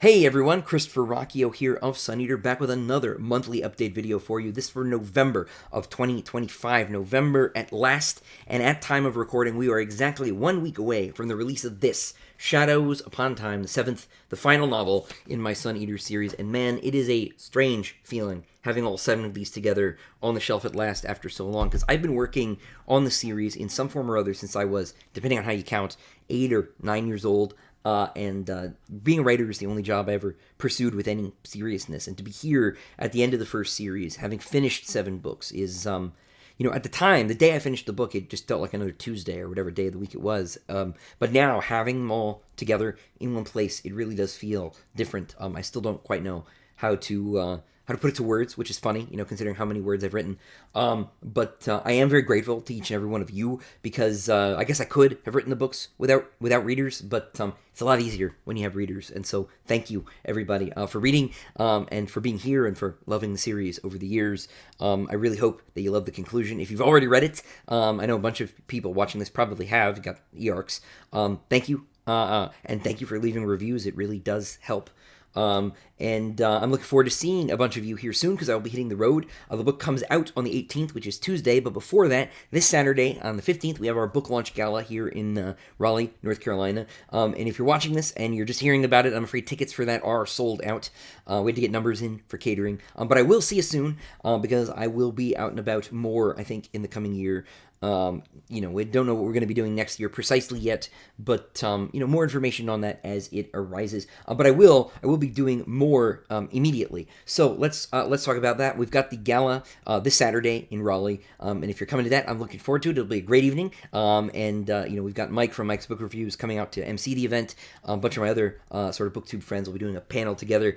Hey everyone, Christopher Ruocchio here of Sun Eater, back with another monthly update video for you. This for November of 2025. November at last, and at time of recording, we are exactly 1 week away from the release of this, Shadows Upon Time, the seventh, the final novel in my Sun Eater series. And man, it is a strange feeling having all 7 of these together on the shelf at last after so long, because I've been working on the series in some form or other since I was, depending on how you count, 8 or 9 years old. Being a writer is the only job I ever pursued with any seriousness. And to be here at the end of the first series, having finished 7 books, is, at the time, the day I finished the book, it just felt like another Tuesday or whatever day of the week it was. But now, having them all together in one place, it really does feel different. I still don't quite know how to put it to words, which is funny, considering how many words I've written. But I am very grateful to each and every one of you, because I guess I could have written the books without readers, but it's a lot easier when you have readers. And so thank you, everybody, for reading and for being here and for loving the series over the years. I really hope that you love the conclusion. If you've already read it, I know a bunch of people watching this probably have got e-arcs. Thank you, and thank you for leaving reviews. It really does help. I'm looking forward to seeing a bunch of you here soon, because I will be hitting the road. The book comes out on the 18th, which is Tuesday, but before that, this Saturday on the 15th, we have our book launch gala here in Raleigh, North Carolina. And if you're watching this and you're just hearing about it, I'm afraid tickets for that are sold out. We had to get numbers in for catering. But I will see you soon, because I will be out and about more, I think, in the coming year. We don't know what we're going to be doing next year precisely yet, but more information on that as it arises. But I will be doing more immediately. So let's talk about that. We've got the gala this Saturday in Raleigh, and if you're coming to that, I'm looking forward to it. It'll be a great evening. We've got Mike from Mike's Book Reviews coming out to MC the event. A bunch of my other sort of booktube friends will be doing a panel together.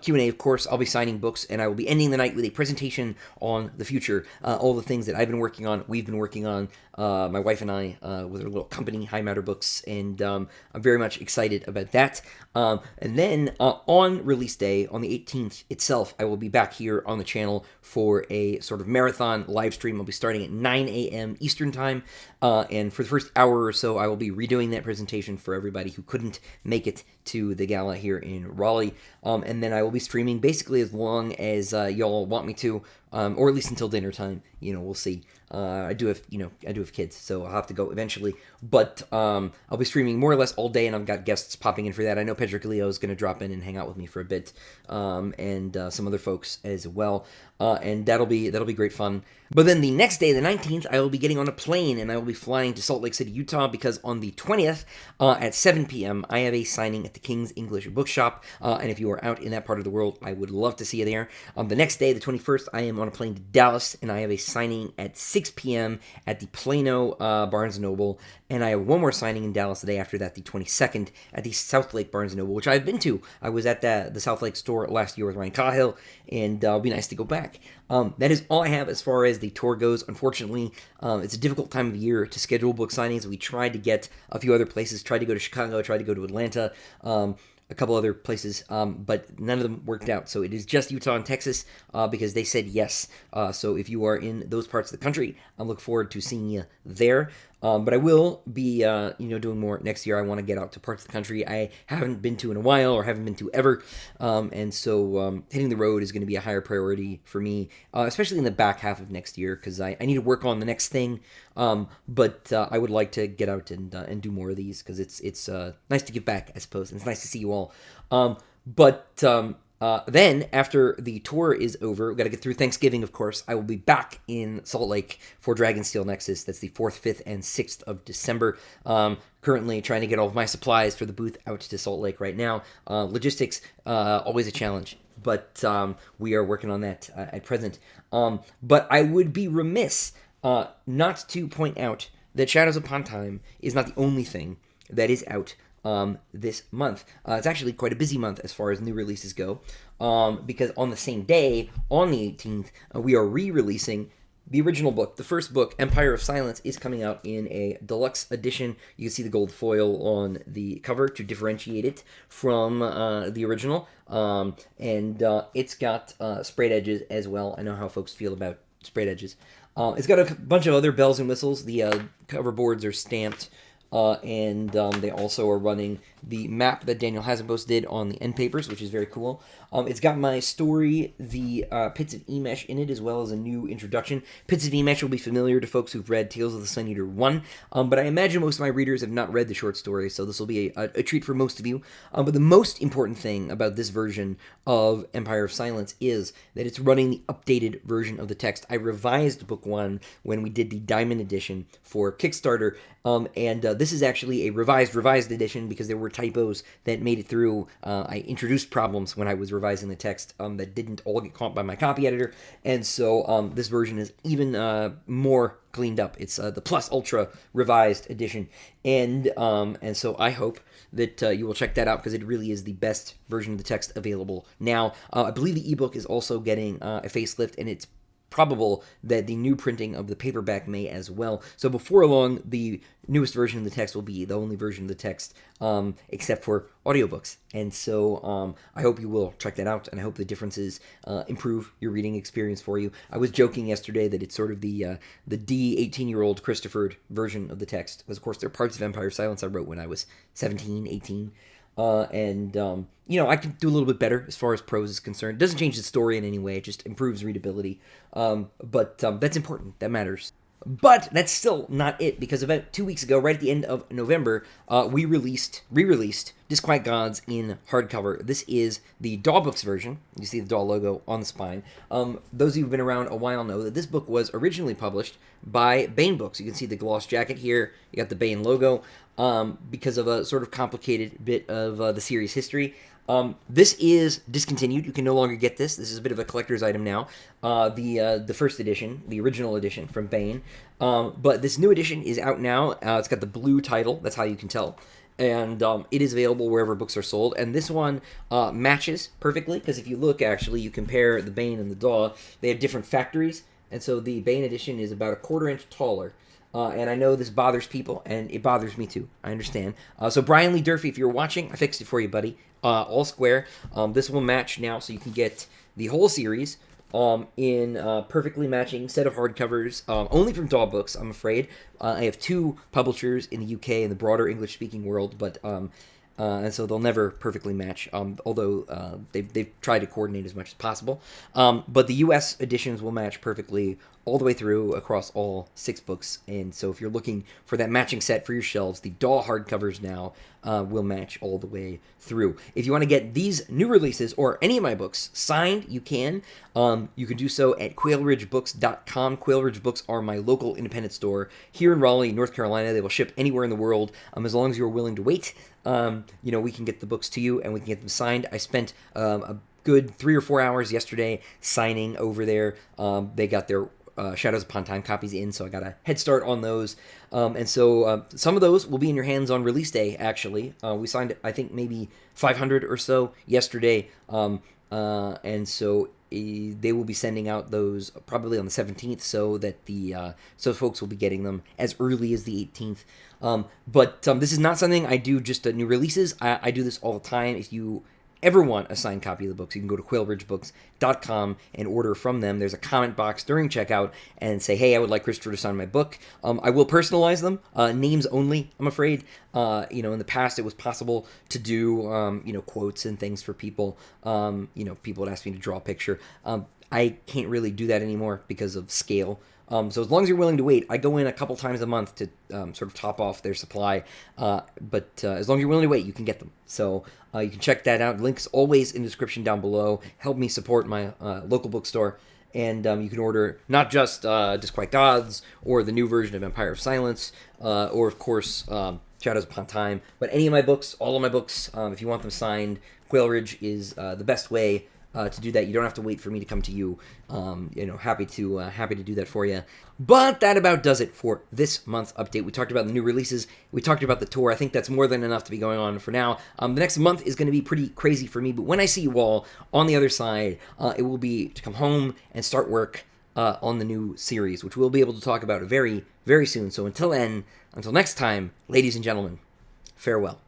Q&A, of course. I'll be signing books, and I will be ending the night with a presentation on the future, all the things that I've been working on, we've been working on, my wife and I, with our little company, High Matter Books, and I'm very much excited about that. And then on release day, on the 18th itself, I will be back here on the channel for a sort of marathon live stream. I'll be starting at 9 a.m. Eastern Time, and for the first hour or so, I will be redoing that presentation for everybody who couldn't make it to the gala here in Raleigh. And then I will be streaming basically as long as y'all want me to, or at least until dinner time. We'll see. I do have kids, so I'll have to go eventually. But I'll be streaming more or less all day, and I've got guests popping in for that. I know Pedro Leo is going to drop in and hang out with me for a bit, and some other folks as well. And that'll be great fun. But then the next day, the 19th, I will be getting on a plane, and I will be flying to Salt Lake City, Utah, because on the 20th at 7 p.m., I have a signing at the King's English Bookshop. And if you are out in that part of the world, I would love to see you there. The next day, the 21st, I am on a plane to Dallas, and I have a signing at 6 p.m. at the Plano Barnes & Noble. And I have one more signing in Dallas the day after that, the 22nd, at the South Lake Barnes & Noble, which I've been to. I was at the South Lake store last year with Ryan Cahill, and it'll be nice to go back. That is all I have as far as the tour goes. Unfortunately, it's a difficult time of year to schedule book signings. We tried to get a few other places, tried to go to Chicago, tried to go to Atlanta, a couple other places, but none of them worked out. So it is just Utah and Texas, because they said yes. So if you are in those parts of the country, I look forward to seeing you there. But I will be, doing more next year. I want to get out to parts of the country I haven't been to in a while, or haven't been to ever. And so hitting the road is going to be a higher priority for me, especially in the back half of next year, because I need to work on the next thing. But I would like to get out and do more of these, because it's nice to give back, I suppose. And it's nice to see you all. Then, after the tour is over, we've got to get through Thanksgiving, of course. I will be back in Salt Lake for Dragonsteel Nexus. That's the 4th, 5th, and 6th of December. Currently trying to get all of my supplies for the booth out to Salt Lake right now. Logistics, always a challenge, but we are working on that at present. But I would be remiss not to point out that Shadows Upon Time is not the only thing that is out this month. It's actually quite a busy month as far as new releases go, because on the same day, on the 18th, we are re-releasing the original book. The first book, Empire of Silence, is coming out in a deluxe edition. You can see the gold foil on the cover to differentiate it from the original, and it's got sprayed edges as well. I know how folks feel about sprayed edges. It's got a bunch of other bells and whistles. The cover boards are stamped and they also are running the map that Daniel Hasenbos did on the end papers, which is very cool. It's got my story, the Pits of Emesh, in it, as well as a new introduction. Pits of Emesh will be familiar to folks who've read Tales of the Sun Eater 1, but I imagine most of my readers have not read the short story, so this will be a treat for most of you. But the most important thing about this version of Empire of Silence is that it's running the updated version of the text. I revised book 1 when we did the Diamond Edition for Kickstarter, and this is actually a revised edition because there were typos that made it through. I introduced problems when I was revising the text that didn't all get caught by my copy editor, and so this version is even more cleaned up. It's the Plus Ultra revised edition, and so I hope that you will check that out because it really is the best version of the text available now. I believe the ebook is also getting a facelift, and it's probable that the new printing of the paperback may as well. So before long, the newest version of the text will be the only version of the text, except for audiobooks. And so I hope you will check that out, and I hope the differences improve your reading experience for you. I was joking yesterday that it's sort of the D18-year-old Christopher version of the text, because of course there are parts of Empire of Silence I wrote when I was 17, 18. I can do a little bit better as far as prose is concerned. It doesn't change the story in any way. It just improves readability. But that's important. That matters. But that's still not it, because about 2 weeks ago, right at the end of November, we re-released Disquiet Gods in hardcover. This is the DAW Books version. You see the DAW logo on the spine. Those of you who've been around a while know that this book was originally published by Baen Books. You can see the gloss jacket here. You got the Baen logo. Because of a sort of complicated bit of the series history. This is discontinued. You can no longer get this. This is a bit of a collector's item now. The first edition, the original edition from Baen. But this new edition is out now. It's got the blue title. That's how you can tell. And it is available wherever books are sold. And this one matches perfectly, because if you look, actually, you compare the Baen and the DAW. They have different factories. And so the Baen edition is about a 1/4 inch taller. And I know this bothers people, and it bothers me too. I understand. So Brian Lee Durfee, if you're watching, I fixed it for you, buddy. All square. This will match now, so you can get the whole series in perfectly matching set of hardcovers, only from DAW Books, I'm afraid. I have 2 publishers in the UK and the broader English-speaking world, but and so they'll never perfectly match, although they've tried to coordinate as much as possible. But the US editions will match perfectly all the way through across all 6 books. And so if you're looking for that matching set for your shelves, the DAW hardcovers now will match all the way through. If you want to get these new releases or any of my books signed, you can. You can do so at quailridgebooks.com. Quail Ridge Books are my local independent store here in Raleigh, North Carolina. They will ship anywhere in the world as long as you're willing to wait. We can get the books to you and we can get them signed. I spent a good 3 or 4 hours yesterday signing over there. They got their Shadows Upon Time copies in, so I got a head start on those. And so some of those will be in your hands on release day, actually. We signed, I think, maybe 500 or so yesterday. And so they will be sending out those probably on the 17th, so that so folks will be getting them as early as the 18th. But this is not something I do just new releases. I do this all the time. If you ever want a signed copy of the books, you can go to quailridgebooks.com and order from them. There's a comment box during checkout and say, hey, I would like Christopher to sign my book. I will personalize them, names only, I'm afraid. In the past it was possible to do, quotes and things for people. People would ask me to draw a picture. I can't really do that anymore because of scale. So as long as you're willing to wait, I go in a couple times a month to sort of top off their supply. But as long as you're willing to wait, you can get them. So you can check that out. Links always in the description down below. Help me support my local bookstore. And you can order not just Disquiet Gods or the new version of Empire of Silence or, of course, Shadows Upon Time, but any of my books, all of my books, if you want them signed, Quail Ridge is the best way to do that. You don't have to wait for me to come to you. Happy to do that for you. But that about does it for this month's update. We talked about the new releases. We talked about the tour. I think that's more than enough to be going on for now. The next month is going to be pretty crazy for me. But when I see you all on the other side, it will be to come home and start work on the new series, which we'll be able to talk about very, very soon. So until then, until next time, ladies and gentlemen, farewell.